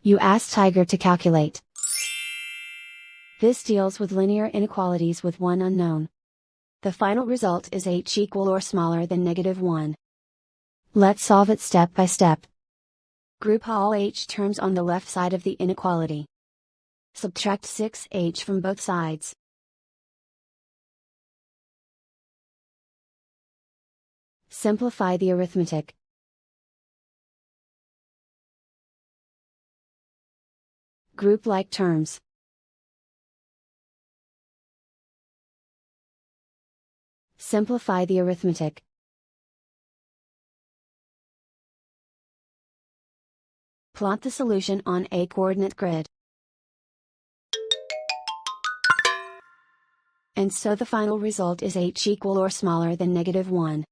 You ask Tiger to calculate. This deals with linear inequalities with one unknown. The final result is h equal or smaller than -1. Let's solve it step by step. Group all h terms on the left side of the inequality. Subtract 6h from both sides. Simplify the arithmetic. Group like terms. Simplify the arithmetic. Plot the solution on a coordinate grid. And so the final result is h equal or smaller than -1.